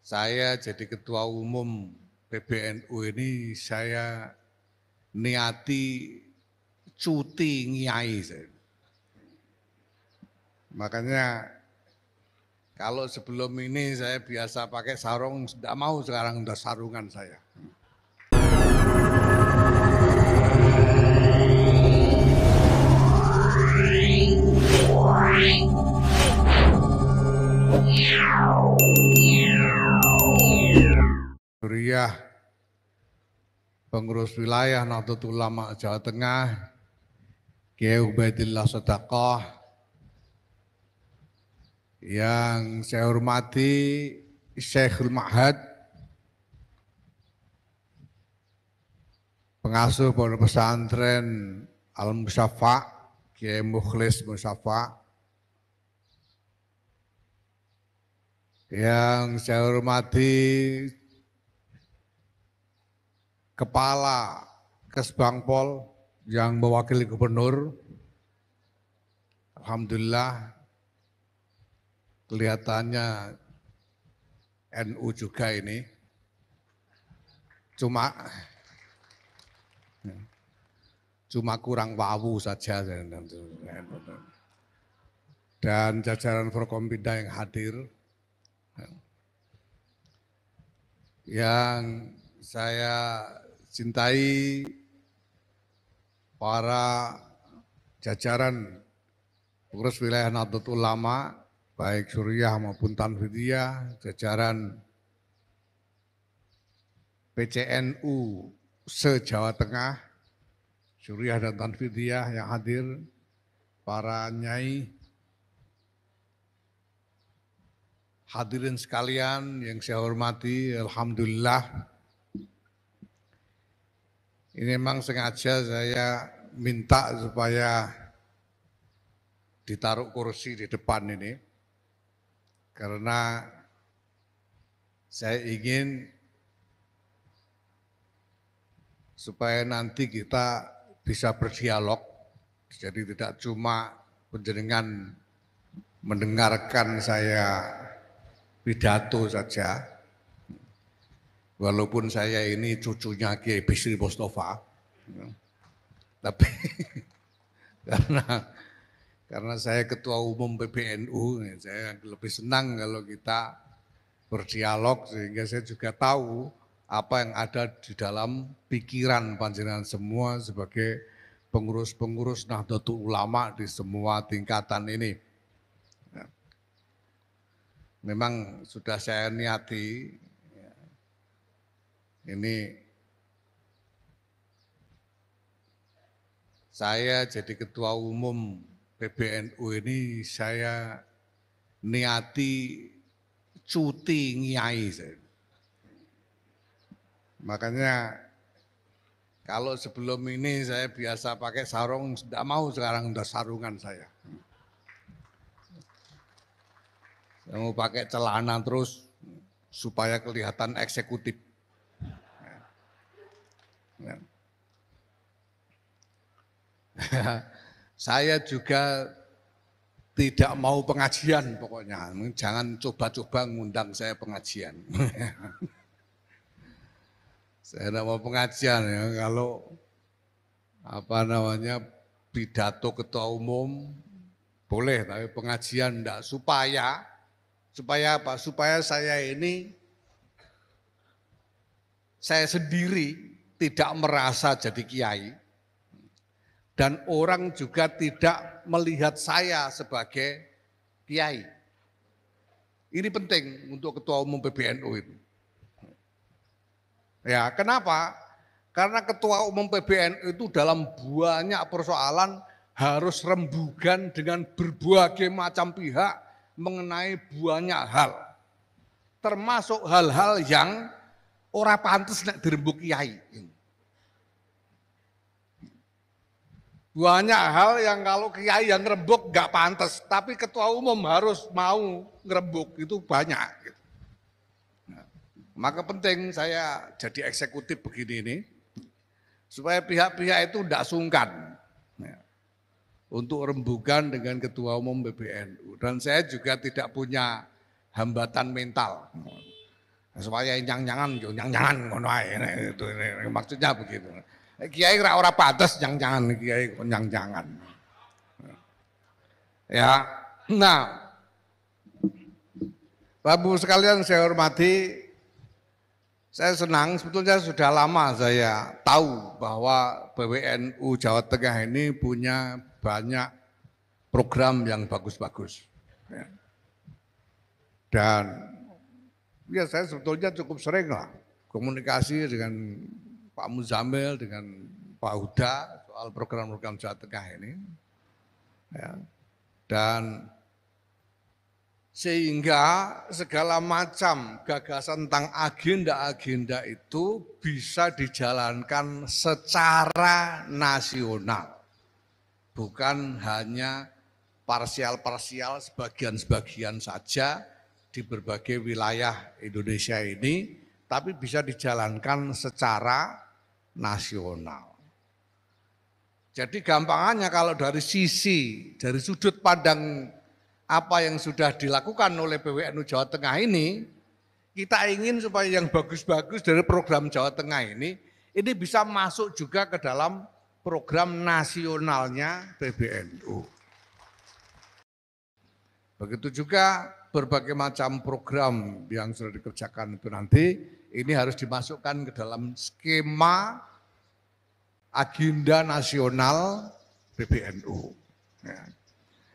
Saya jadi ketua umum PBNU ini saya niati cuti ngiyai saya. Makanya kalau sebelum ini saya biasa pakai sarung, tidak mau sekarang udah sarungan saya. Suriah, pengurus wilayah Nahdlatul Ulama Jawa Tengah, Kiai Ubaidillah Shadaqah, yang saya hormati Syekhul Ma'had, pengasuh pondok pesantren Al-Musyafa', Kiai Mukhlis Musyafa', yang saya hormati Kepala Kesbangpol yang mewakili gubernur. Alhamdulillah kelihatannya NU juga ini. Cuma kurang wawu saja. Dan jajaran Forkompinda yang hadir. Yang saya cintai para jajaran pengurus wilayah Nahdlatul Ulama, baik Suriah maupun Tanfidiyah, jajaran PCNU se-Jawa Tengah, Suriah dan Tanfidiyah yang hadir, para nyai, hadirin sekalian yang saya hormati, alhamdulillah. Ini memang sengaja saya minta supaya ditaruh kursi di depan ini, karena saya ingin supaya nanti kita bisa berdialog, jadi tidak cuma penjenengan mendengarkan saya pidato saja. Walaupun saya ini cucunya Kiai Bisri Mustafa, tapi karena saya ketua umum PBNU, saya lebih senang kalau kita berdialog, sehingga saya juga tahu apa yang ada di dalam pikiran panjenengan semua sebagai pengurus-pengurus Nahdlatul Ulama di semua tingkatan ini. Memang sudah saya niati, ini saya jadi ketua umum PBNU ini saya niati cuti ngiyai saya. Makanya kalau sebelum ini saya biasa pakai sarung, tidak mau sekarang udah sarungan saya. Saya mau pakai celana terus supaya kelihatan eksekutif. Saya juga tidak mau pengajian pokoknya, jangan coba-coba ngundang saya pengajian. Saya tidak mau pengajian ya, kalau pidato ketua umum boleh, tapi pengajian enggak, supaya apa? Supaya saya sendiri tidak merasa jadi kiai, dan orang juga tidak melihat saya sebagai kiai. Ini penting untuk ketua umum PBNU itu. Ya, kenapa? Karena ketua umum PBNU itu dalam banyak persoalan harus rembugan dengan berbagai macam pihak mengenai banyak hal. Termasuk hal-hal yang ora pantes nek dirembuk kiai. Banyak hal yang kalau kiai yang ngerembuk nggak pantas, tapi ketua umum harus mau ngerembuk, itu banyak. Maka penting saya jadi eksekutif begini ini, supaya pihak-pihak itu tidak sungkan untuk rembukan dengan ketua umum PBNU. Dan saya juga tidak punya hambatan mental. supaya nyang-nyangan yo nyang-nyangan ngono ae itu maksudnya begitu. Kiai ora pantes nyang-nyangan kiai nyang-nyangan. Ya. Nah, Bapak sekalian saya hormati, saya senang sebetulnya sudah lama saya tahu bahwa PWNU Jawa Tengah ini punya banyak program yang bagus-bagus. Ya. Dan ya saya sebetulnya cukup sering lah komunikasi dengan Pak Muzamil, dengan Pak Huda soal program-program Jawa Tengah ini. Ya. Dan sehingga segala macam gagasan tentang agenda-agenda itu bisa dijalankan secara nasional. Bukan hanya parsial-parsial sebagian-sebagian saja di berbagai wilayah Indonesia ini, tapi bisa dijalankan secara nasional. Jadi gampangannya kalau dari sudut pandang apa yang sudah dilakukan oleh PWNU Jawa Tengah ini, kita ingin supaya yang bagus-bagus dari program Jawa Tengah ini bisa masuk juga ke dalam program nasionalnya PBNU. Begitu juga berbagai macam program yang sudah dikerjakan itu nanti, ini harus dimasukkan ke dalam skema agenda nasional PBNU. Ya.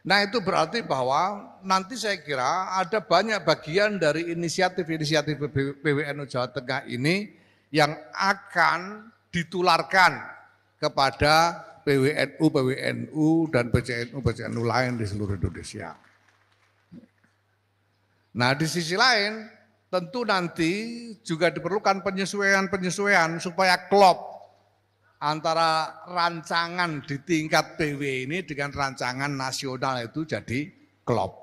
Nah itu berarti bahwa nanti saya kira ada banyak bagian dari inisiatif-inisiatif PWNU Jawa Tengah ini yang akan ditularkan kepada PWNU dan PCNU lain di seluruh Indonesia. Nah di sisi lain tentu nanti juga diperlukan penyesuaian supaya klop antara rancangan di tingkat PW ini dengan rancangan nasional itu jadi klop.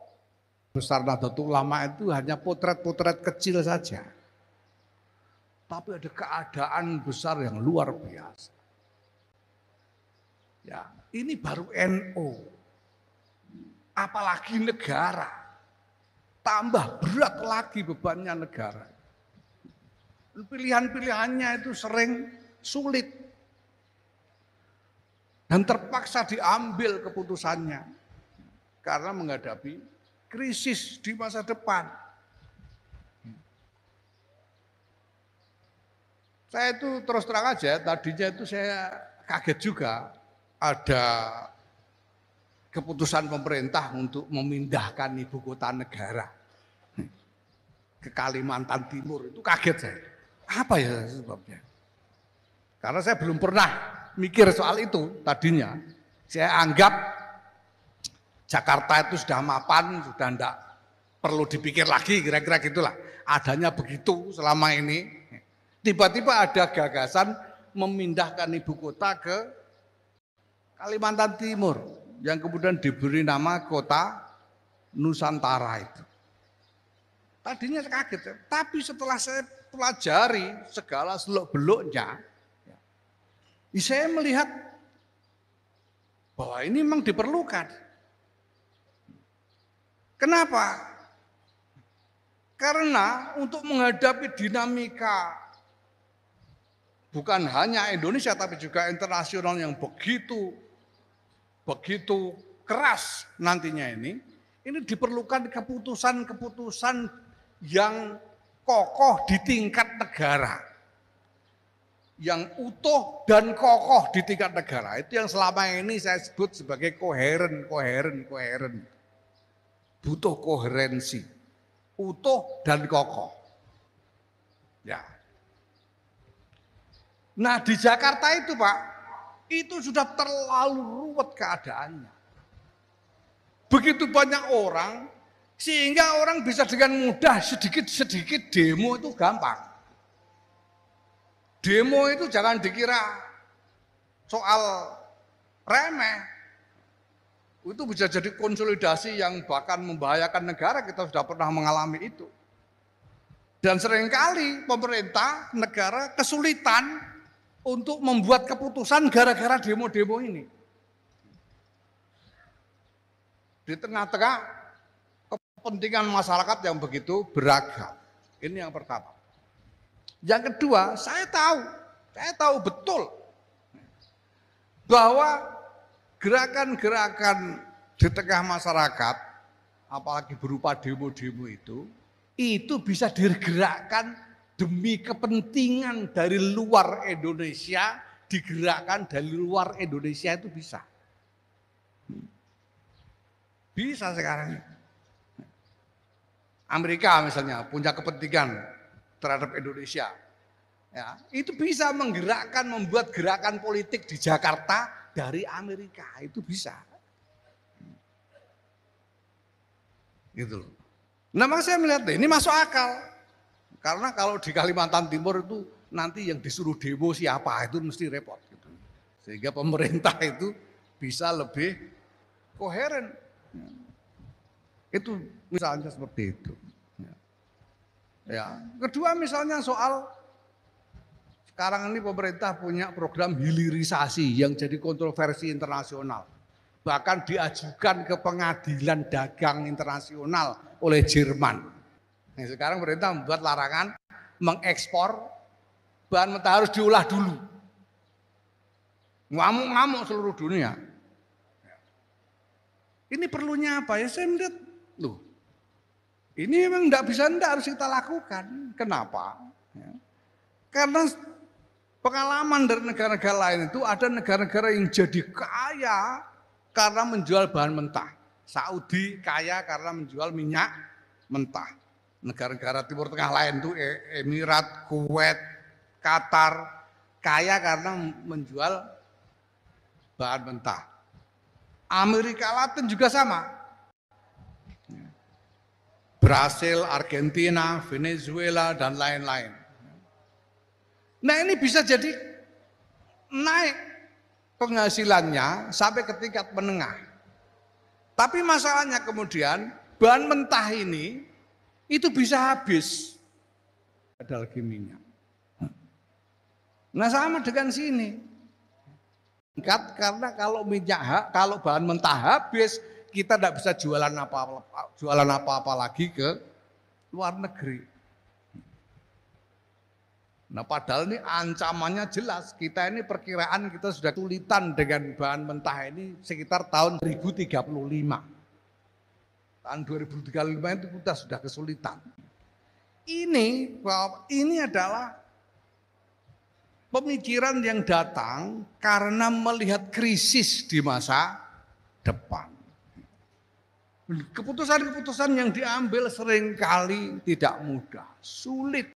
Besar Nahdlatul Ulama itu hanya potret-potret kecil saja. Tapi ada keadaan besar yang luar biasa. Ya, ini baru NU. Apalagi negara. Tambah berat lagi bebannya negara. Pilihan-pilihannya itu sering sulit. Dan terpaksa diambil keputusannya karena menghadapi krisis di masa depan. Saya itu terus terang aja, tadinya itu saya kaget juga ada keputusan pemerintah untuk memindahkan ibu kota negara ke Kalimantan Timur. Itu kaget saya. Apa ya sebabnya? Karena saya belum pernah mikir soal itu tadinya. Saya anggap Jakarta itu sudah mapan, sudah tidak perlu dipikir lagi, kira-kira gitulah. Adanya begitu selama ini. Tiba-tiba ada gagasan memindahkan ibu kota ke Kalimantan Timur yang kemudian diberi nama kota Nusantara itu. Tadinya saya kaget, tapi setelah saya pelajari segala seluk-beluknya, saya melihat bahwa ini memang diperlukan. Kenapa? Karena untuk menghadapi dinamika bukan hanya Indonesia tapi juga internasional yang begitu keras nantinya ini diperlukan keputusan-keputusan yang kokoh di tingkat negara. Yang utuh dan kokoh di tingkat negara. Itu yang selama ini saya sebut sebagai koheren. Butuh koherensi. Utuh dan kokoh. Ya. Nah di Jakarta itu Pak, itu sudah terlalu ruwet keadaannya. Begitu banyak orang, sehingga orang bisa dengan mudah sedikit-sedikit demo itu gampang. Demo itu jangan dikira soal remeh. Itu bisa jadi konsolidasi yang bahkan membahayakan negara, kita sudah pernah mengalami itu. Dan seringkali pemerintah, negara kesulitan untuk membuat keputusan gara-gara demo-demo ini. Di tengah-tengah kepentingan masyarakat yang begitu beragam. Ini yang pertama. Yang kedua, saya tahu betul bahwa gerakan-gerakan di tengah masyarakat, apalagi berupa demo-demo itu bisa digerakkan demi kepentingan dari luar Indonesia, digerakkan dari luar Indonesia itu bisa. Bisa sekarang. Amerika misalnya punya kepentingan terhadap Indonesia. Ya, itu bisa menggerakkan, membuat gerakan politik di Jakarta dari Amerika, itu bisa. Gitu loh. Nah, makanya saya melihat ini masuk akal. Karena kalau di Kalimantan Timur itu nanti yang disuruh demo siapa itu mesti repot gitu. Sehingga pemerintah itu bisa lebih koheren. Itu misalnya seperti itu. Ya. Kedua misalnya soal sekarang ini pemerintah punya program hilirisasi yang jadi kontroversi internasional. Bahkan diajukan ke pengadilan dagang internasional oleh Jerman. Nah, sekarang pemerintah membuat larangan mengekspor bahan mentah, harus diolah dulu. Ngamuk-ngamuk seluruh dunia. Ini perlunya apa ya? Saya melihat, loh, ini memang tidak harus kita lakukan. Kenapa? Ya. Karena pengalaman dari negara-negara lain itu ada negara-negara yang jadi kaya karena menjual bahan mentah. Saudi kaya karena menjual minyak mentah. Negara-negara Timur Tengah lain itu Emirat, Kuwait, Qatar kaya karena menjual bahan mentah. Amerika Latin juga sama. Brasil, Argentina, Venezuela dan lain-lain. Nah, ini bisa jadi naik penghasilannya sampai ke tingkat menengah. Tapi masalahnya kemudian bahan mentah ini itu bisa habis. Ada lagi minyak. Nah, sama dengan sini. Karena kalau kalau bahan mentah habis, kita tidak bisa jualan apa-apa lagi ke luar negeri. Nah, padahal ini ancamannya jelas. Kita ini perkiraan kita sudah kesulitan dengan bahan mentah ini sekitar tahun 2035. Tahun 2035 itu kita sudah kesulitan. Ini adalah pemikiran yang datang karena melihat krisis di masa depan. Keputusan-keputusan yang diambil seringkali tidak mudah, sulit.